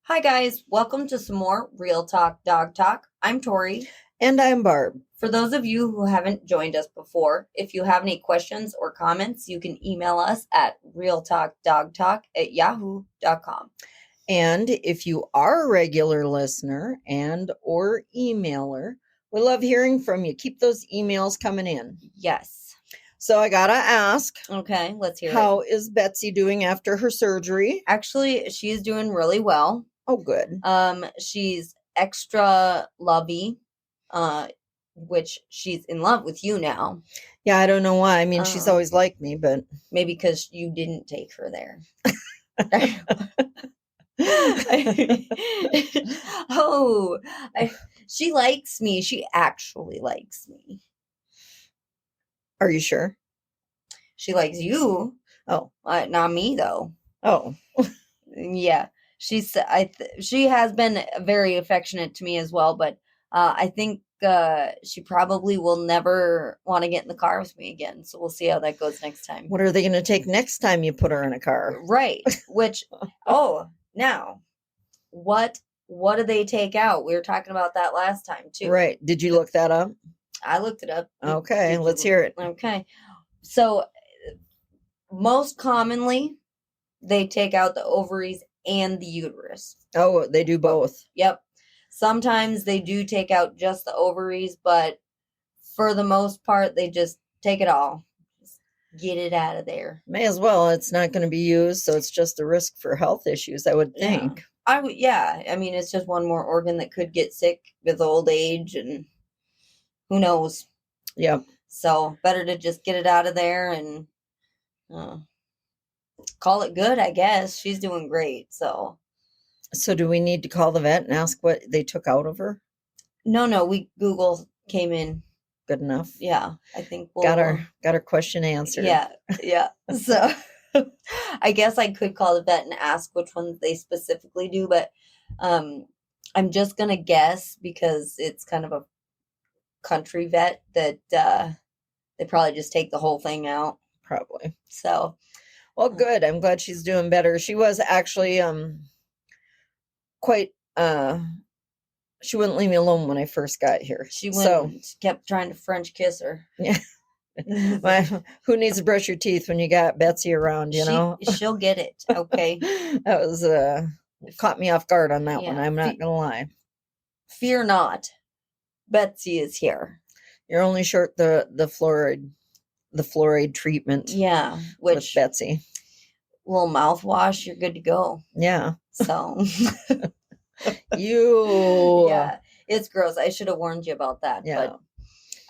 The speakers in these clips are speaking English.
Hi, guys. Welcome to some more Real Talk Dog Talk. I'm Tori. And I'm Barb. For those of you who haven't joined us before, if you have any questions or comments, you can email us at realtalkdogtalk@yahoo.com. And if you are a regular listener and or emailer, we love hearing from you. Keep those emails coming in. Yes. So I gotta ask, Okay, let's hear it. how is Betsy doing after her surgery? Actually, she's doing really well. Oh, good. She's extra lovey, which she's in love with you now. Yeah, I don't know why. I mean, she's always liked me, but maybe because you didn't take her there. She likes me. She actually likes me. Are you sure? She likes you. Oh, not me though. Oh, yeah. She has been very affectionate to me as well, but I think she probably will never want to get in the car with me again. So we'll see how that goes next time. What are they going to take next time you put her in a car? Right. Which, now, what do they take out? We were talking about that last time too. Right. Did you look that up? I looked it up. Okay, let's hear it. Okay. So most commonly, they take out the ovaries and the uterus. Oh, they do both. Yep. Sometimes they do take out just the ovaries, but for the most part, they just take it all. Just get it out of there. May as well. It's not going to be used, so it's just a risk for health issues, I would think. Yeah. I mean, it's just one more organ that could get sick with old age, and who knows? Yep. So better to just get it out of there and call it good, I guess. She's doing great. So do we need to call the vet and ask what they took out of her? No. Google came in. Good enough. Yeah, I think we'll got our question answered. Yeah. So I guess I could call the vet and ask which ones they specifically do, but I'm just gonna guess because it's kind of a country vet that they probably just take the whole thing out. Probably. So, well, good. I'm glad she's doing better. She was actually quite she wouldn't leave me alone when I first got here. She kept trying to French kiss her. Yeah. Who needs to brush your teeth when you got Betsy around, you know? She'll get it. Okay. That was caught me off guard on that one. I'm not gonna lie. Fear not. Betsy is here. You're only short the fluoride treatment. Yeah. With Betsy. Little mouthwash, you're good to go. Yeah. So yeah, it's gross. I should have warned you about that. Yeah. But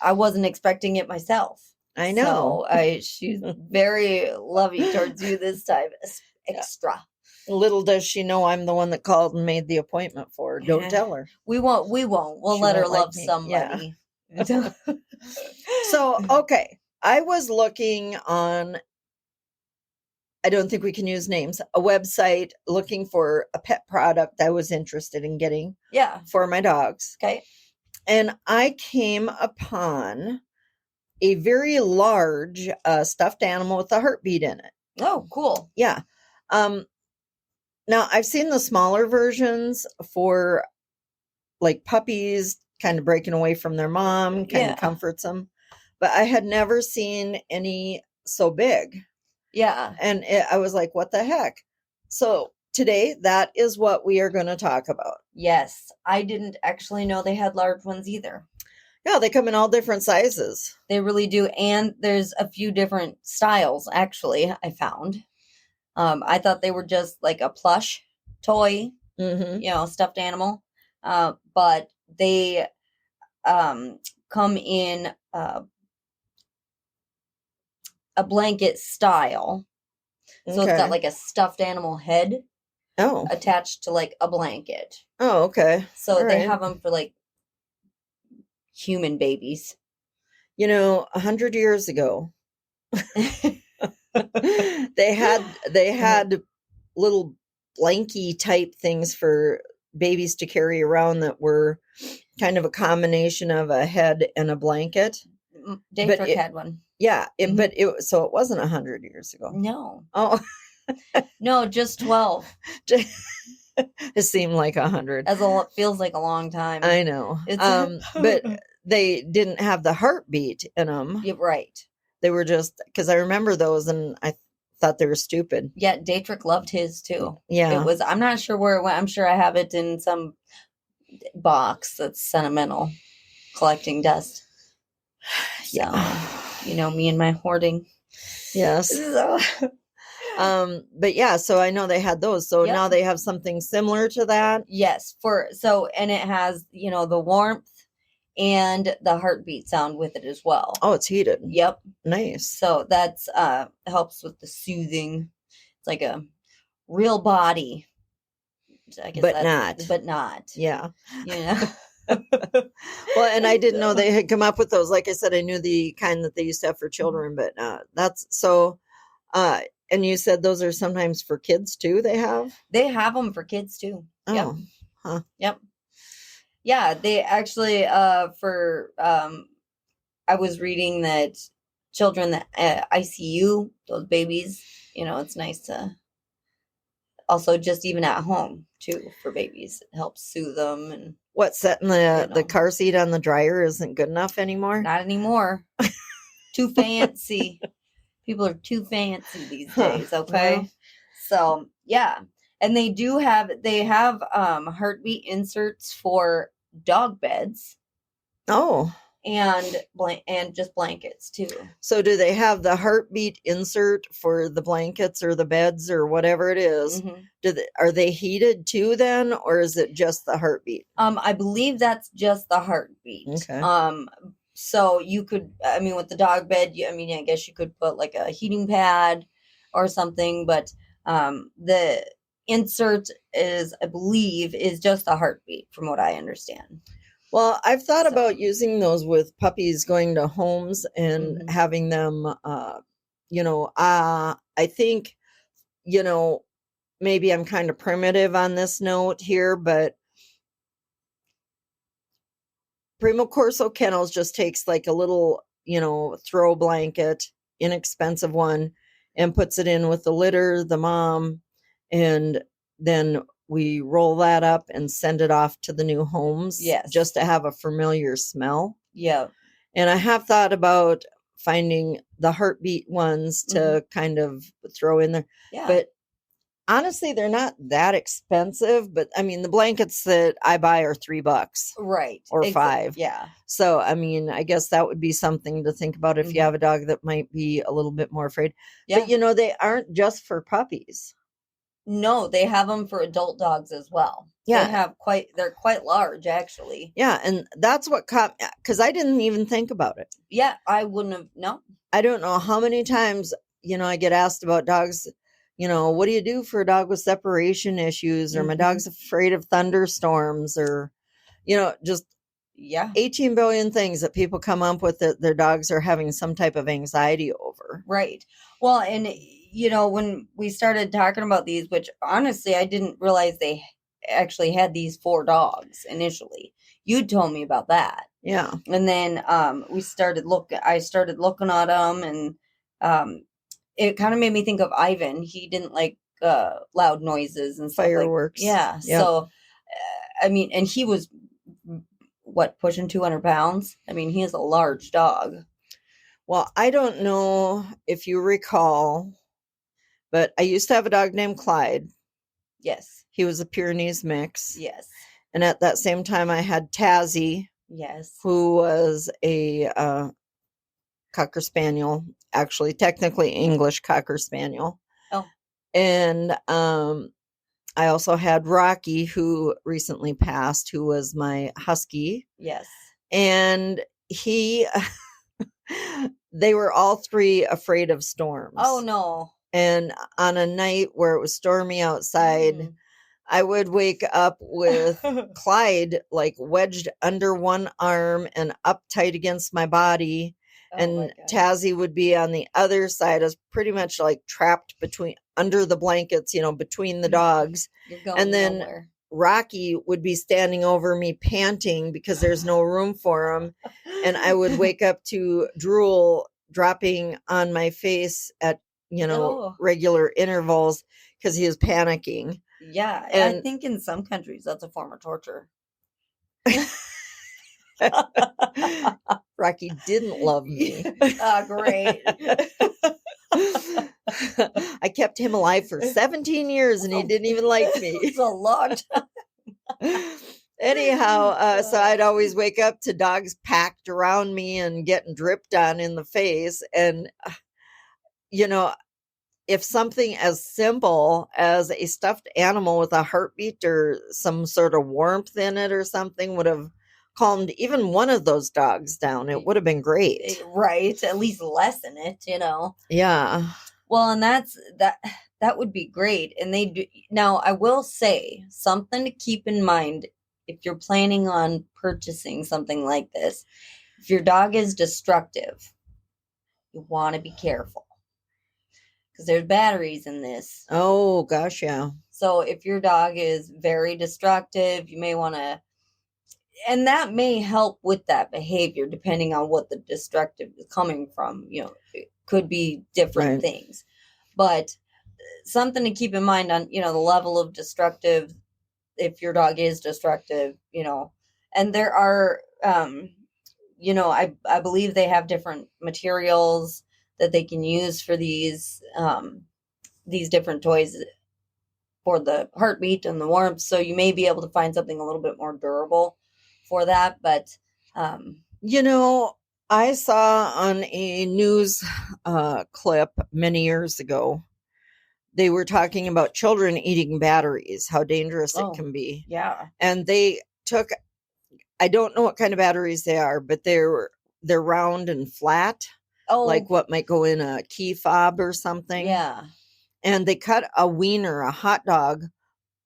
I wasn't expecting it myself. I know. So she's very loving towards you this time. Extra. Little does she know I'm the one that called and made the appointment for her. Don't tell her. We won't. We'll let her love somebody. Yeah. So, okay. I was looking on, I don't think we can use names, a website looking for a pet product I was interested in getting for my dogs. Okay. And I came upon a very large stuffed animal with a heartbeat in it. Oh, cool. Yeah. Now, I've seen the smaller versions for like puppies kind of breaking away from their mom, kind of comforts them. But I had never seen any so big. Yeah. And I was like, what the heck? So today, that is what we are going to talk about. Yes. I didn't actually know they had large ones either. Yeah, they come in all different sizes. They really do. And there's a few different styles, actually, I found. I thought they were just like a plush toy, stuffed animal. But they come in a blanket style. So it's got like a stuffed animal head attached to like a blanket. Oh, okay. So they have them for like human babies. 100 years ago, they had little blankie type things for babies to carry around that were kind of a combination of a head and a blanket. Daytrick had one. Yeah, but it wasn't 100 years ago. No. Oh. No, just 12. It seemed like 100. Feels like a long time. I know. It's But they didn't have the heartbeat in them. You're right. They were just, because I remember those and I thought they were stupid. Yeah, Dietrich loved his too. Yeah. It was, I'm not sure where it went. I'm sure I have it in some box that's sentimental, collecting dust. So, you know, me and my hoarding. Yes. So, But yeah, so I know they had those. So Yep. now they have something similar to that. yes, and it has, you know, the warmth and the heartbeat sound with it as well. Oh, it's heated. Yep. Nice. So that's helps with the soothing. It's like a real body. I guess But not. But not. Yeah. You know. Well, and I didn't know they had come up with those. Like I said, I knew the kind that they used to have for children, but that's so. And you said those are sometimes for kids too. They have them for kids too. Oh, Yep. huh. Yep. Yeah, they actually for I was reading that children that ICU, those babies, you know, it's nice to also just even at home too for babies. It helps soothe them. And What, setting the know. car seat on the dryer isn't good enough anymore? not anime Too fancy. People are too fancy these days, okay? Well. So, yeah. And they have heartbeat inserts for dog beds Oh, and just blankets too. so do they have the heartbeat insert for the blankets or the beds or whatever it is? Mhm. Are they heated too then, or is it just the heartbeat? I believe that's just the heartbeat. Okay. So you could, I mean, with the dog bed, I guess you could put like a heating pad or something, but the insert I believe, is just the heartbeat from what I understand. Well, I've thought So. about using those with puppies, going to homes and Mhm. having them, I think, maybe I'm kind of primitive on this note here, but Primo Corso Kennels just takes like a little, throw blanket, inexpensive one, and puts it in with the litter, the mom, and then we roll that up and send it off to the new homes. Yes. Just to have a familiar smell. Yeah. And I have thought about finding the heartbeat ones to kind of throw in there. Yeah. But honestly, they're not that expensive. But I mean, the blankets that I buy are $3. Right. Or $5. Yeah. So, I mean, I guess that would be something to think about if you Mhm. have a dog that might be a little bit more afraid. Yeah. But, they aren't just for puppies. No, they have them for adult dogs as well. Yeah. They're quite large actually. Yeah. And that's what caught me, because I didn't even think about it. Yeah, I wouldn't have, no. I don't know how many times, I get asked about dogs, what do you do for a dog with separation issues? Or my Mhm. dog's afraid of thunderstorms, or, just Yeah. 18 billion things that people come up with that their dogs are having some type of anxiety over. Right. Well, and when we started talking about these, which honestly I didn't realize they actually had these 4 dogs initially. You told me about that. Yeah. And then I started looking at them, and it kind of made me think of Ivan. He didn't like loud noises and stuff Fireworks. Yeah. Yep. So I mean, and he was pushing 200 pounds. I mean, he is a large dog. Well, I don't know if you recall, but I used to have a dog named Clyde. Yes. He was a Pyrenees mix. Yes. And at that same time, I had Tazzy. Yes. Who was a Cocker Spaniel, actually technically English Cocker Spaniel. Oh. And I also had Rocky, who recently passed, who was my husky. Yes. And they were all 3 afraid of storms. Oh, no. And on a night where it was stormy outside, I would wake up with Clyde like wedged under one arm and up tight against my body. And Tazzy would be on the other side. I was pretty much like trapped under the blankets, between the dogs. And then nowhere. Rocky would be standing over me panting because there's no room for him. And I would wake up to drool dropping on my face at, regular intervals because he was panicking. Yeah, I And think in some countries that's a form of torture. Rocky didn't love me. Great. I kept him alive for 17 years and he didn't even like me. It's a long Anyhow, so I'd time. always wake up to dogs packed around me and getting dripped on in the face. And, you know, if something as simple as a stuffed animal with a heartbeat or some sort of warmth in it or something would have calmed even one of those dogs down, it would have been great. Right, at least lessen it, Yeah. Well, and that would be great. And they do now. I will say something to keep in mind if you're planning on purchasing something like this. If your dog is destructive, you want to be careful because there's batteries in this. Oh, gosh, yeah. So if your dog is very destructive, you may want to, and that may help with that behavior depending on what the destructive is coming from. It could be different Right. things, but something to keep in mind on, the level of destructive, if your dog is destructive, and there are, I believe they have different materials that they can use for these different toys for the heartbeat and the warmth. So you may be able to find something a little bit more durable for that. But, I saw on a news clip many years ago, they were talking about children eating batteries, how dangerous it can be. Yeah. And they took, I don't know what kind of batteries they are, but they're round and flat, like what might go in a key fob or something. Yeah. And they cut a wiener, a hot dog,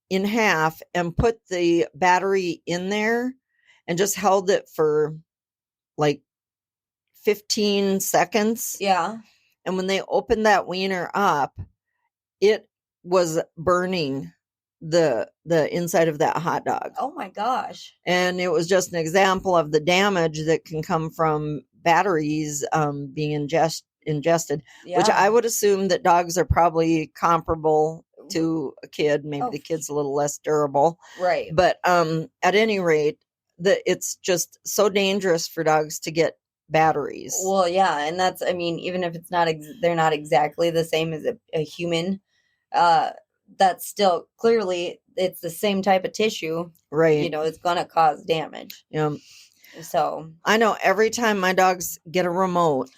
in half and put the battery in there and just held it for like 15 seconds. Yeah. And when they opened that wiener up, it was burning the inside of that hot dog. Oh my gosh. And it was just an example of the damage that can come from batteries being ingested, Yeah. which I would assume that dogs are probably comparable to a kid. Maybe the kid's a little less durable. Right. But at any rate, it's just so dangerous for dogs to get batteries. Well, yeah, and that's, even if it's not, they're not exactly the same as a human, that's still clearly it's the same type of tissue, right? It's gonna cause damage. Yeah. So I know every time my dogs get a remote,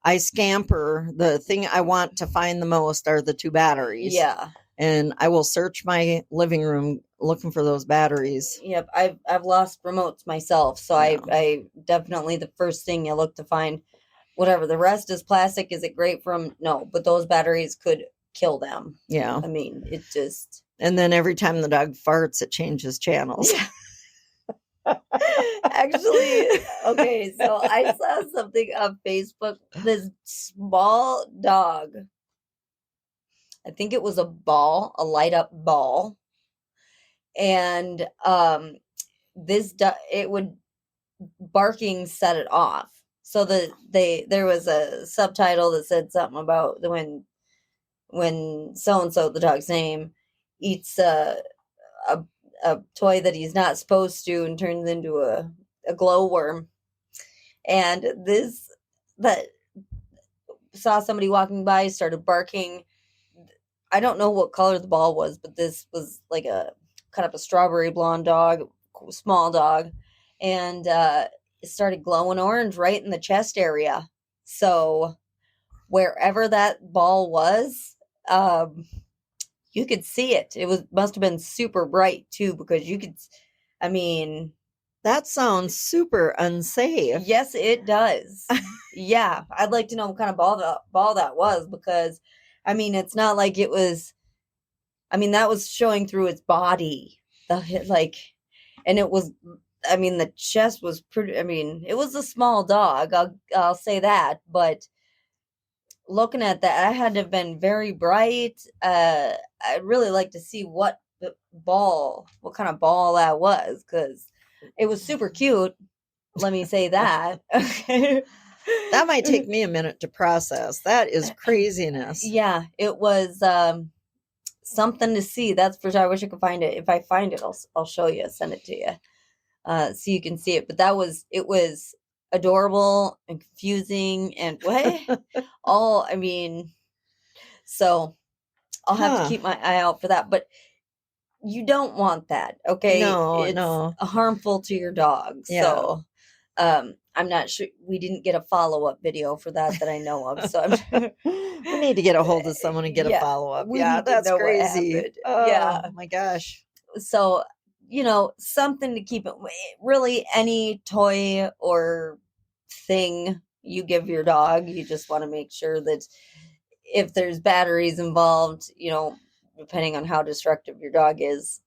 I scamper. The thing I want to find the most are the two batteries. Yeah. And I will search my living room looking for those batteries. Yep, I've lost remotes myself, so yeah. I definitely, the first thing I look to find, whatever the rest is plastic. Is it great for them? No, but those batteries could kill them. Yeah, it just. And then every time the dog farts, it changes channels. Actually, okay, so I saw something on Facebook. This small dog, I think it was a light up ball. And it would barking set it off. So there was a subtitle that said something about when so and so, the dog's name, eats a toy that he's not supposed to and turns into a glowworm. And that saw somebody walking by, started barking. I don't know what color the ball was, but this was like a kind of a strawberry blonde dog, small dog, and it started glowing orange right in the chest area. So wherever that ball was, you could see it. It must have been super bright too, because you could. That sounds super unsafe. Yes, it does. Yeah, I'd like to know what kind of ball that was, because it's not like it was. That was showing through its body. And it was. The chest was pretty. It was a small dog. I'll say that. But looking at that, I had to have been very bright. I'd really like to see what kind of ball that was, because it was super cute. Let me say that. That might take me a minute to process. That is craziness. Yeah, it was something to see. That's for sure. I wish I could find it. If I find it, I'll show you, send it to you, so you can see it. But it was adorable and confusing and what all. I mean, so I'll have to Huh. keep my eye out for that. But you don't want that, okay? No, It's no. harmful to your dog. Yeah. So I'm not sure, we didn't get a follow-up video for that I know of. So We need to get a hold of someone and get a yeah, follow-up. we Yeah, need to that's know what crazy. happened. Oh Yeah. my gosh. So, something to keep it really any toy or thing you give your dog, you just want to make sure that if there's batteries involved, depending on how destructive your dog is,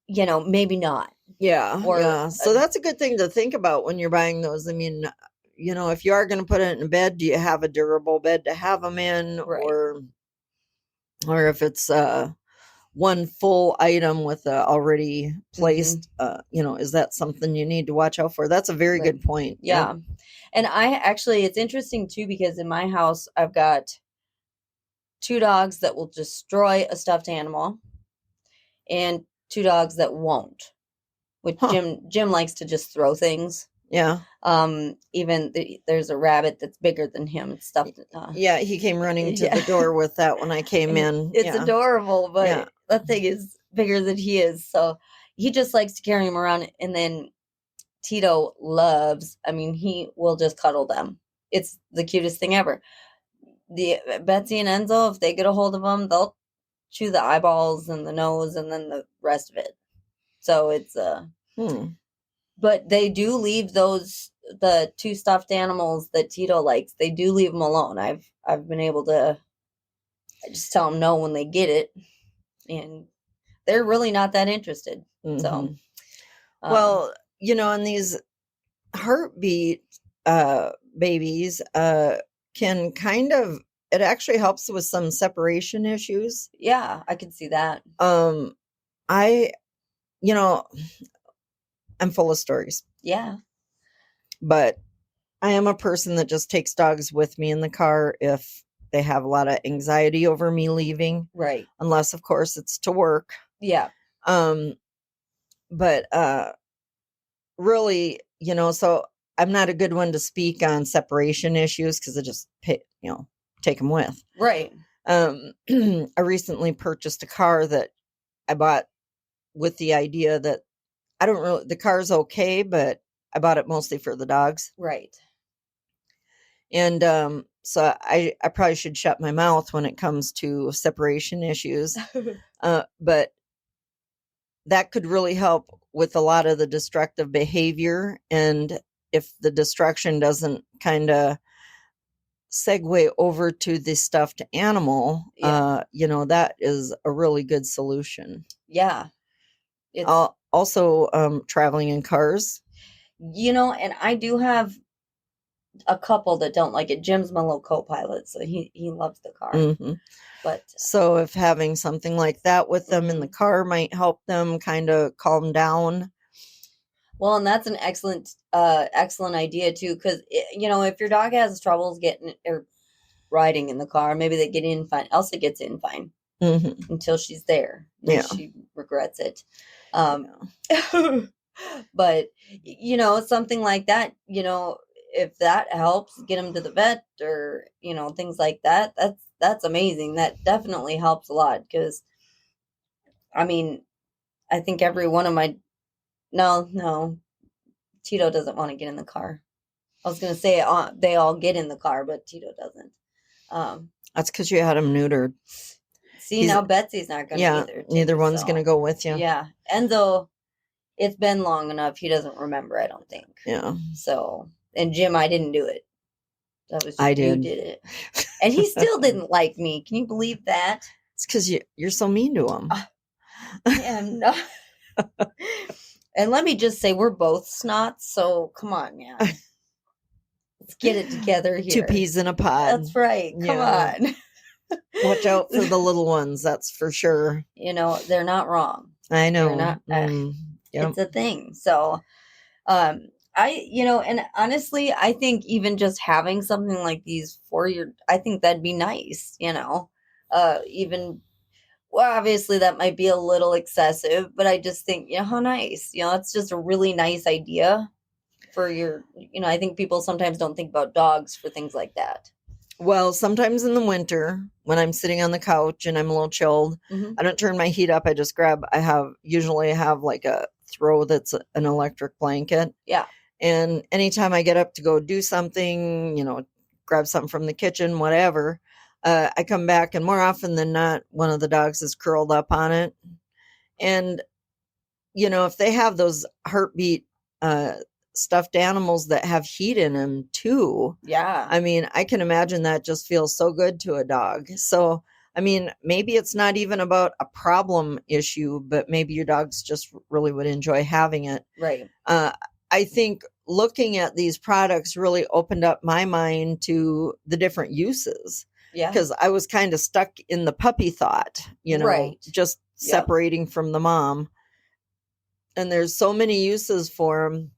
maybe not. Yeah, Or yeah. So that's a good thing to think about when you're buying those. I mean, if you are going to put it in a bed, do you have a durable bed to have them in, Right. or if it's one full item with already placed, is that something you need to watch out for? That's a very Right. good point. Yeah. And it's interesting too, because in my house, I've got 2 dogs that will destroy a stuffed animal and 2 dogs that won't, which Huh. Jim likes to just throw things. Yeah. Even there's a rabbit that's bigger than him. It's stuffed. Yeah, he came running to yeah. the door with that when I came in. It's Yeah. adorable, but Yeah. that thing is bigger than he is. So he just likes to carry him around. And then Tito he will just cuddle them. It's the cutest thing ever. The Betsy and Enzo, if they get a hold of them, they'll chew the eyeballs and the nose and then the rest of it. So it's but they do leave the 2 stuffed animals that Tito likes. They do leave them alone. I've been able to just tell them no when they get it, and they're really not that interested. Mm-hmm. So, well, and these heartbeat babies can kind of, it actually helps with some separation issues. Yeah, I can see that. I'm full of stories. Yeah. But I am a person that just takes dogs with me in the car if they have a lot of anxiety over me leaving. Right. Unless, of course, it's to work. Yeah. But really, so I'm not a good one to speak on separation issues because I just take them with. Right. I recently purchased a car that I bought with the idea that the car's okay, but I bought it mostly for the dogs. Right. And so I probably should shut my mouth when it comes to separation issues. But that could really help with a lot of the destructive behavior. And if the destruction doesn't kind of segue over to the stuffed animal, that is a really good solution. Yeah. It's also traveling in cars. And I do have a couple that don't like it. Jim's my little co-pilot, so he loves the car. Mm-hmm. But so if having something like that with them in the car might help them kind of calm down. Well, and that's an excellent idea too, because if your dog has troubles getting or riding in the car, maybe they get in fine. Elsa gets in fine until she's there. Then she regrets it. But something like that, if that helps get them to the vet or things like that, that's amazing. That definitely helps a lot, because I think every one of my no, Tito doesn't want to get in the car. I was gonna say they all get in the car, but Tito doesn't. That's because you had him neutered. See, now Betsy's not gonna either. Neither one's gonna go with you. Yeah, Enzo, it's been long enough. He doesn't remember, I don't think. Yeah. So, and Jim, I didn't do it. That was I did. You did it, and he still didn't like me. Can you believe that? It's because you're so mean to him. I am not. And let me just say, we're both snots, so come on, man. Let's get it together here. 2 peas in a pod. That's right. Come on. Watch out for the little ones, that's for sure. They're not wrong. I know. They're not. It's a thing. So, and honestly, I think even just having something like these I think that'd be nice, Even, well, obviously that might be a little excessive, but I just think, how nice. It's just a really nice idea for your, I think people sometimes don't think about dogs for things like that. Well, sometimes in the winter when I'm sitting on the couch and I'm a little chilled, Hmm. I don't turn my heat up. I just usually have like a throw that's an electric blanket. Yeah. And anytime I get up to go do something, grab something from the kitchen, whatever, I come back and more often than not, one of the dogs is curled up on it. And, if they have those heartbeat stuffed animals that have heat in them too, Yeah. I mean, I can imagine that just feels so good to a dog. So, I mean, maybe it's not even about a problem issue, but maybe your dogs just really would enjoy having it. Right. I think looking at these products really opened up my mind to the different uses. Yeah. Because I was kind of stuck in the puppy thought, Right. just Yep. separating from the mom. And there's so many uses for 'em.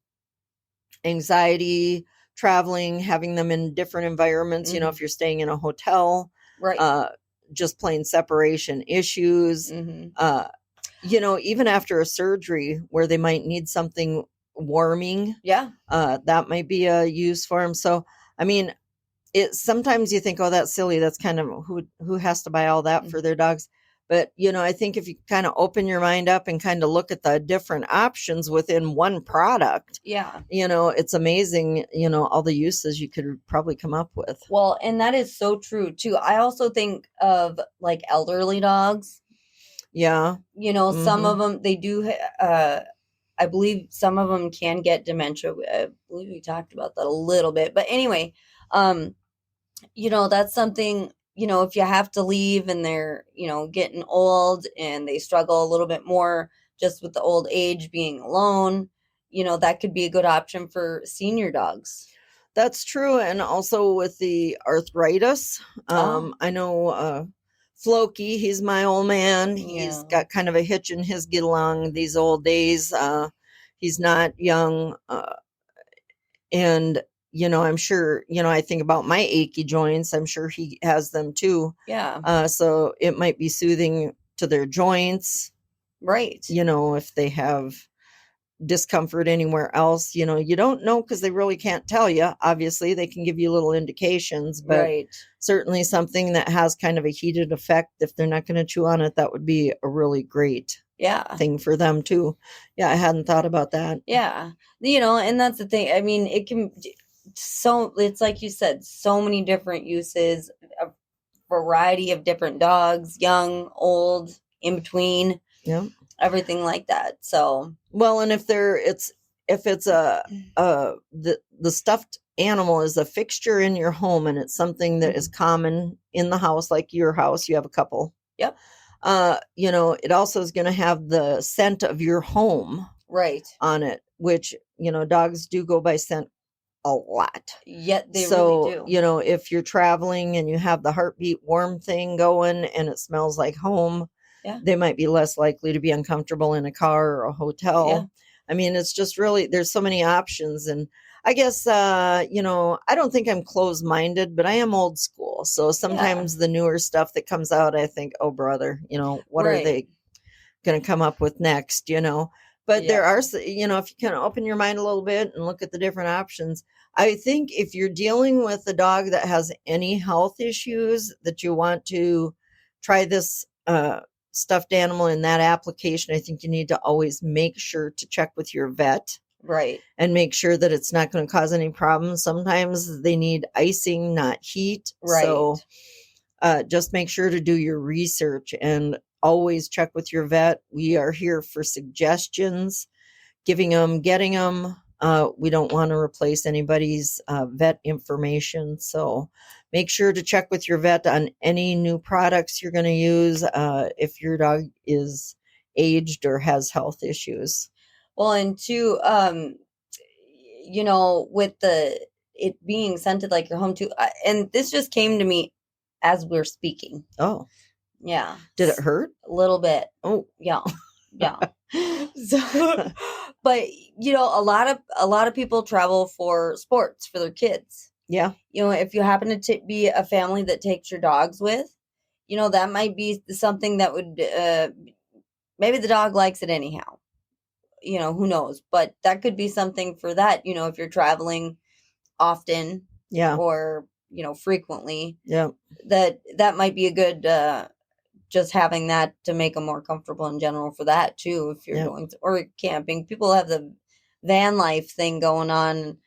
Anxiety, traveling, having them in different environments, Mhm. if you're staying in a hotel, Right. just plain separation issues, Hmm. even after a surgery where they might need something warming, Yeah. that might be a use for them. So, I mean, sometimes you think, oh, that's silly. That's kind of who has to buy all that for their dogs. But, I think if you kind of open your mind up and kind of look at the different options within one product, Yeah. it's amazing, all the uses you could probably come up with. Well, and that is so true too. I also think of like elderly dogs. Yeah. Some of Hmm. them, they do, I believe some of them can get dementia. I believe we talked about that a little bit. But anyway, um, that's something, if you have to leave and they're, getting old and they struggle a little bit more just with the old age being alone, that could be a good option for senior dogs. That's true. And also with the arthritis, Oh, I know Floki, he's my old man. He's yeah. got kind of a hitch in his get along these old days. He's not young. And, I'm sure, I think about my achy joints. I'm sure he has them too. Yeah. So it might be soothing to their joints, Right. if they have discomfort anywhere else, you don't know because they really can't tell you. Obviously, they can give you little indications, but Right. certainly something that has kind of a heated effect, if they're not going to chew on it, that would be a really great Yeah. thing for them too. Yeah, I hadn't thought about that. Yeah. And that's the thing. I mean, it's like you said, so many different uses, a variety of different dogs, young, old, in between, Yeah. everything like that. So, Well, and if it's the stuffed animal is a fixture in your home and it's something that is common in the house, like your house, you have a couple. yep. It also is going to have the scent of your home Right. on it, which, dogs do go by scent a lot. Yet they So, really do. If you're traveling and you have the heartbeat warm thing going and it smells like home, Yeah. they might be less likely to be uncomfortable in a car or a hotel. Yeah. I mean, it's just really, there's so many options. And I guess, I don't think I'm closed minded, but I am old school. So sometimes the newer stuff that comes out, I think, oh, brother, what are they going to come up with next, But there are, if you kind of open your mind a little bit and look at the different options, I think if you're dealing with a dog that has any health issues that you want to try this stuffed animal in that application, I think you need to always make sure to check with your vet. Right. And make sure that it's not going to cause any problems. Sometimes they need icing, not heat. Right. So just make sure to do your research and always check with your vet. We are here for suggestions, getting them. We don't want to replace anybody's vet information. So make sure to check with your vet on any new products you're going to use if your dog is aged or has health issues. Well, and two, with it being scented like your home too, and this just came to me as we're speaking. Oh, yeah. Did it hurt? A little bit. Oh, yeah, yeah. So, but a lot of people travel for sports for their kids. Yeah. If you happen to be a family that takes your dogs with, that might be something that would, maybe the dog likes it anyhow. Who knows? But that could be something for that, if you're traveling often Yeah. or, frequently, Yeah. that might be a good, just having that to make them more comfortable in general for that too. If you're going to, or camping, people have the van life thing going on.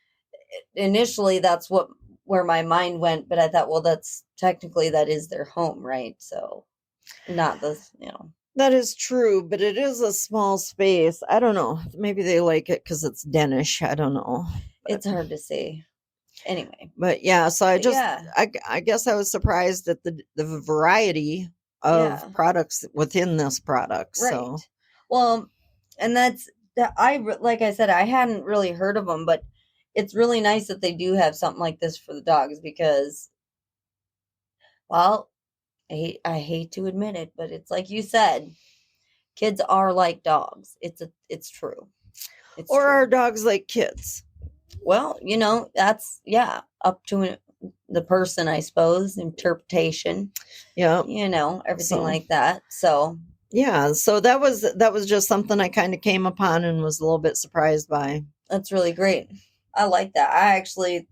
Initially, that's where my mind went, but I thought, well, that's technically that is their home, right? So not this, That is true, but it is a small space. I don't know. Maybe they like it because it's Danish. I don't know. It's hard to say. Anyway. But yeah, so I guess I was surprised at the variety of products within this product. Right. So. Well, and like I said, I hadn't really heard of them, but it's really nice that they do have something like this for the dogs because, well, I hate to admit it, but it's like you said, kids are like dogs. It's true. Are dogs like kids? Well, that's up to the person, I suppose, interpretation. Yeah. Everything like that. So yeah, so that was just something I kind of came upon and was a little bit surprised by. That's really great. I like that. I actually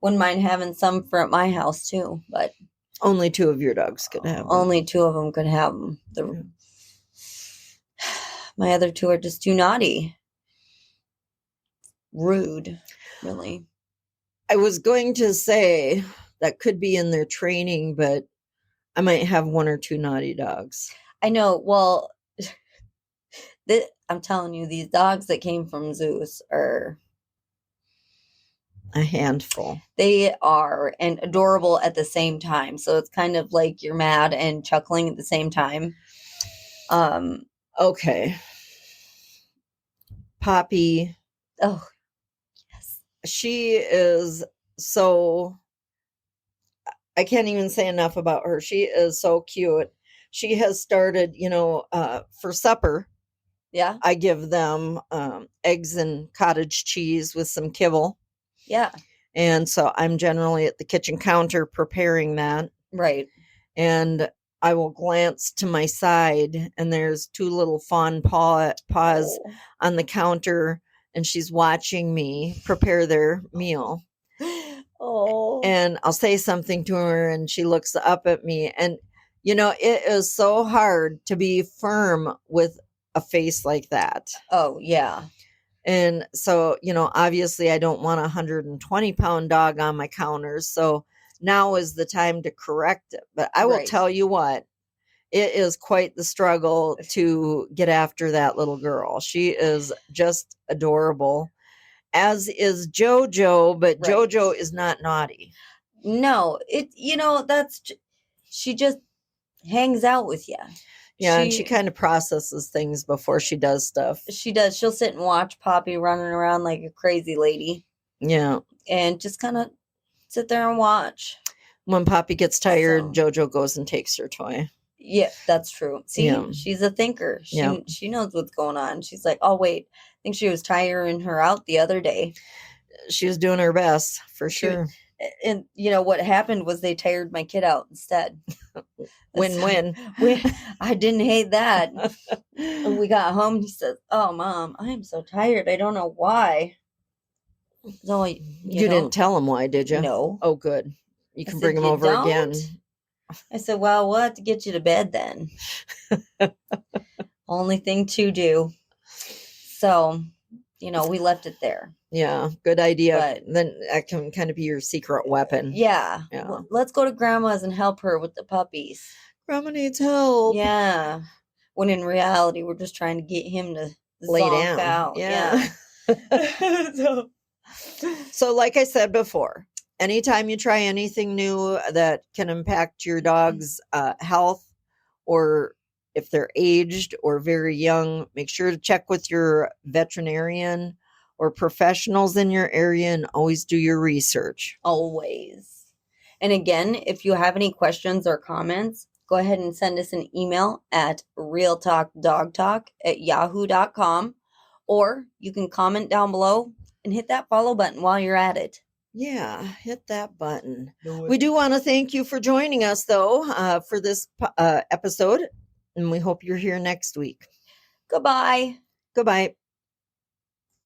wouldn't mind having some for at my house too, but only 2 of your dogs could have them. Only 2 of them could have them. My other 2 are just too naughty. Rude, really. I was going to say that could be in their training, but I might have 1 or 2 naughty dogs. I know. Well, I'm telling you, these dogs that came from Zeus are a handful. They are, and adorable at the same time. So it's kind of like you're mad and chuckling at the same time. Okay. Poppy. Oh, yes. She is so, I can't even say enough about her. She is so cute. She has started, for supper. Yeah. I give them eggs and cottage cheese with some kibble. Yeah. And so I'm generally at the kitchen counter preparing that. Right. And I will glance to my side and there's 2 little fawn paws on the counter and she's watching me prepare their meal. Oh. And I'll say something to her and she looks up at me. And, it is so hard to be firm with a face like that. Oh, yeah. And so, obviously I don't want a 120-pound dog on my counters. So now is the time to correct it. But I will tell you what, it is quite the struggle to get after that little girl. She is just adorable, as is JoJo, but JoJo is not naughty. No, she just hangs out with you. Yeah, and she kind of processes things before she does stuff. She does. She'll sit and watch Poppy running around like a crazy lady. Yeah. And just kind of sit there and watch. When Poppy gets tired, JoJo goes and takes her toy. Yeah, that's true. See, she's a thinker. She knows what's going on. She's like, oh, wait, I think she was tiring her out the other day. She was doing her best, for sure. And what happened was they tired my kid out instead. Win-win. I didn't hate that. When we got home, he said, oh, Mom, I am so tired. I don't know why. So you didn't tell him why, did you? No. Oh, good. You can bring him over again. I said, well, we'll have to get you to bed then. Only thing to do. So, we left it there. Yeah, good idea. But then that can kind of be your secret weapon. Yeah. Well, let's go to Grandma's and help her with the puppies. Grandma needs help. Yeah. When in reality, we're just trying to get him to lay down. Out. Yeah. So like I said before, anytime you try anything new that can impact your dog's health, or if they're aged or very young, make sure to check with your veterinarian or professionals in your area and always do your research. Always. And again, if you have any questions or comments, go ahead and send us an email at realtalkdogtalk@yahoo.com, or you can comment down below and hit that follow button while you're at it. Yeah, hit that button. Do We do want to thank you for joining us, though, for this episode, and we hope you're here next week. Goodbye. Goodbye.